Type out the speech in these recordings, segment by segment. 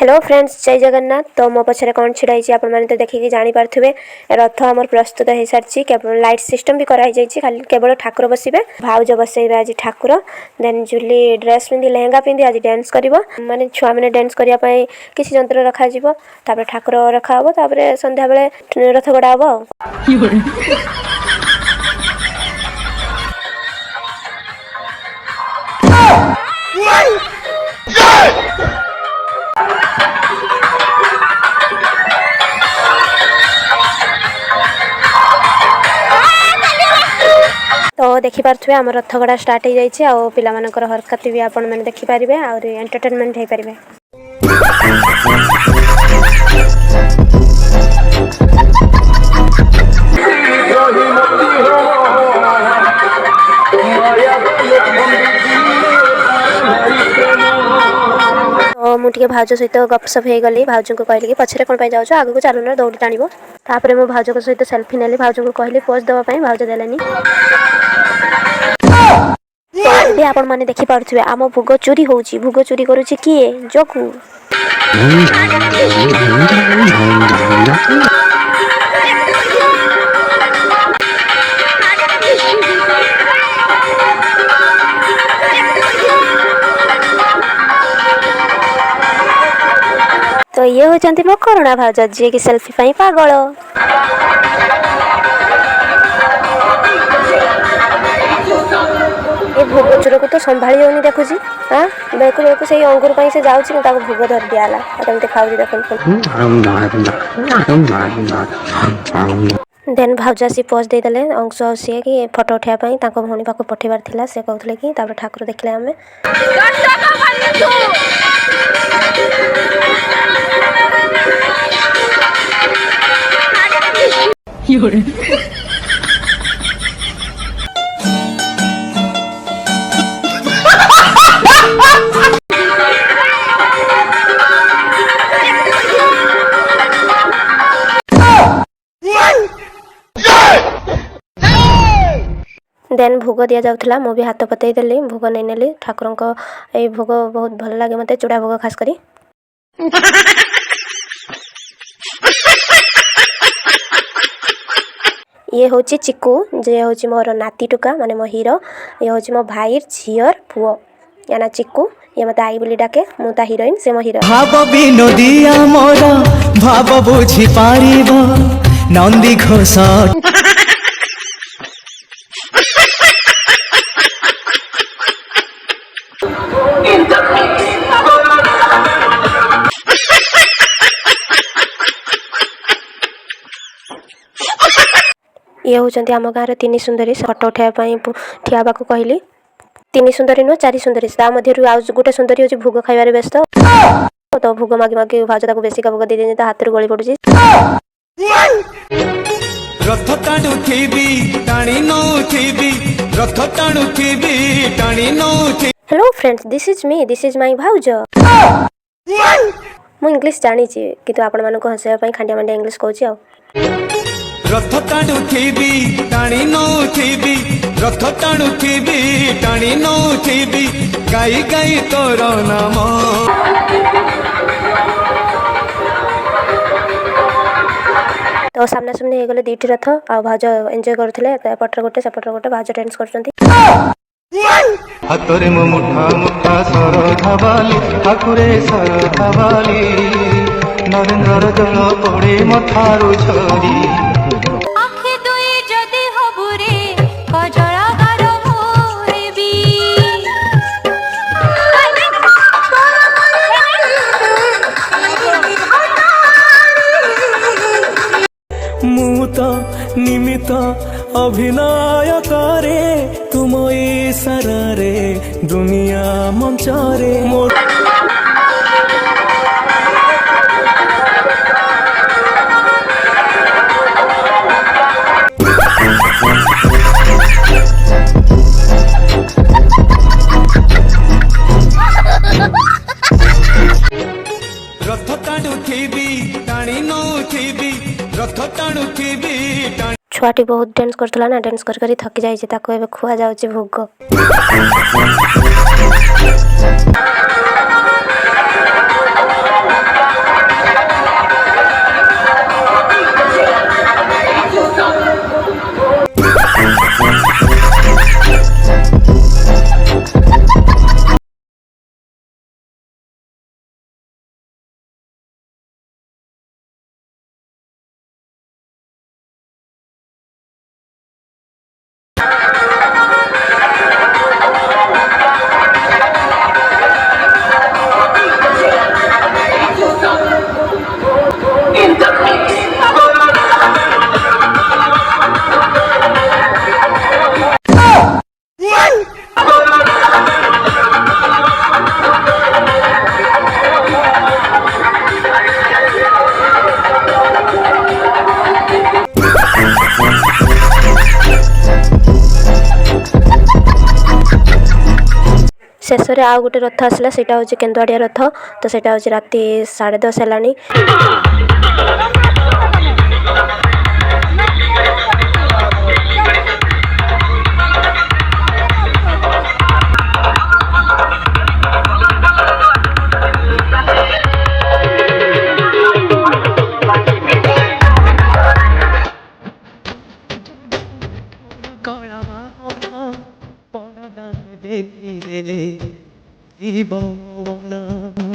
Hello friends, जय जगन्नाथ। तो मो पछरे कौन छिड़ाई आपण मैंने तो देखिए जानी पारे रथ आमर प्रस्तुत हो सारी। लाइट सिस्टम भी कराई खाली केवल ठाकुर बसवे, भाउज बसैबे आज ठाकुर। देन जूली ड्रेस पिंधि लेहेंगा पिंधि आज डांस कर माने छुआ मैंने डांस करने किसी जंत्र रखा ठाकुर रखा हे। संध्या बेले रथ गड़ा हम। तो देखिपे आम रथगड़ा स्टार्ट हो जाए पिला हरकत भी आपण मैंने देखिपारे और एंटरटेनमेंट हो पारे। तो मुझे भाउज सहित गपसप हो गली। भाउज को कहली कि पछरे कौन पाई जाओ, आगू चलुन दौड़ी टाणव। तापर मो भाउज सहित सेल्फी नेली। भाउज को कहली पोज देवाई, भाउज देलानी। तो आपण मैंने देखिपे आम भोग चोरी होची। भोग चोरी करुची किए? जकू। तो ये होचंती मो करुणा भाउज, जी की सेल्फी पाई पागल। ये भोग चोर को तो संभाली होनी देखुची। हाँ बेकु बेकु से अंगूर पाई से जाउची, भोग धर दियाला केमती खाऊची देखन। देन भाउज आसी पोज दे देले अंश सी कि फोटो उठाइबा पई भौणी पाक पठेबार थिला। से कहथले कि तापर ठाकुर देखले आमे देन भोग दि जाऊला। मो भी हाथ पतई देली, भोग नहीं नेली। ठाकुर को ये भोग बहुत भल लगे मते, चूड़ा भोग खास करी। ये हूँ चिकू, जे हूँ मोर नाती टुका माने मो हीरो। ये हूँ मो भाई झीर पुओ, या ना चिकू। ये मत आई बोली डाके, मु ता हीरोइन, से मो हीरो। भाव विनोदिया मोर भाव बुझी पारिबो नंदी घोष। ये होचंती आम गाँव तीन सुंदरी। फोटो उठाइबा ठियाबा को कहली। तीन सुंदरी नुह, चारि सुंदरी। ता मध्य आउ गोटे सुंदरी होची भोग खाइबारे व्यस्त। तो भोग मागी मागी भाउज ताको बेसी का भोग दे देनी, हाथ रू गली पड़ुची। रथ टाणुथिबी टाणी नौथिबी, रथ टाणुथिबी टाणी नौथिबी। Hello friends, this is me, this is my भाउज। मु इंग्लिश जानी छि किंतु आपण मानको हंसाइबा पई खांडिया मांडिया इंग्लिश कहूची। आ रथ टाणुथिबी टाणी नौथिबी, रथ टाणुथिबी टाणी नौथिबी, गाई गाई तोर नाम। तो सामना सामने हो गले दीटी रथ। आ भाउज एंजॉय करथिले, पटर गोटे सेपटर गोटे भाउज डांस करछंती। हातरे मो मुठा मुठा सरधा बाली, ठाकुरे सरधा बाली, नरेंद्र जल पड़े मथारू झरी। मुता निमित अभिनय करे तुम इशारे दुनिया मंचरे। रथ टाणुथिबी टाणी नौथिबी, रथ टाणुथिबी टाणी। छुआटी बहुत डांस करथला ना, डांस कर करी थकी जाइए। ताको एबे खुआ जाउची भोग। ଶେଷରେ ଆଉ ଗୋଟେ ରଥ ଆସିଲା, ସେଇଟା ହେଉଛି କେନ୍ଦୁଆଡ଼ିଆ ରଥ। ତ ସେଇଟା ହେଉଛି ରାତି 10:30 ହେଲାଣି।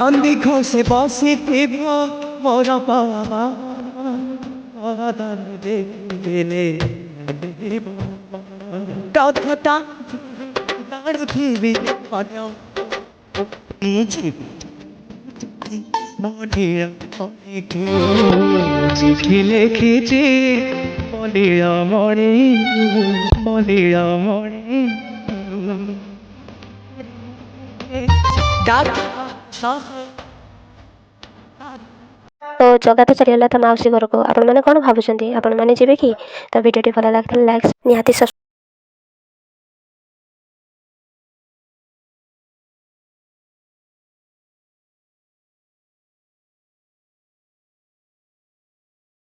নন্দী ঘোষে বসিথিব মোর বাবা রথটা চিঠি লিখিছি বলিয়া মরে বলিয়া মরে তো ଜଗା ତ ଚାଲିଗଲା ତା ମାଉସୀ ଘରକୁ। ଆପଣମାନେ କ'ଣ ଭାବୁଛନ୍ତି? ଆପଣମାନେ ଯିବେ କି? ତ ଭିଡ଼ିଓଟି ଭଲ ଲାଗିଥିଲେ ଲାଇକ୍ ନିହାତି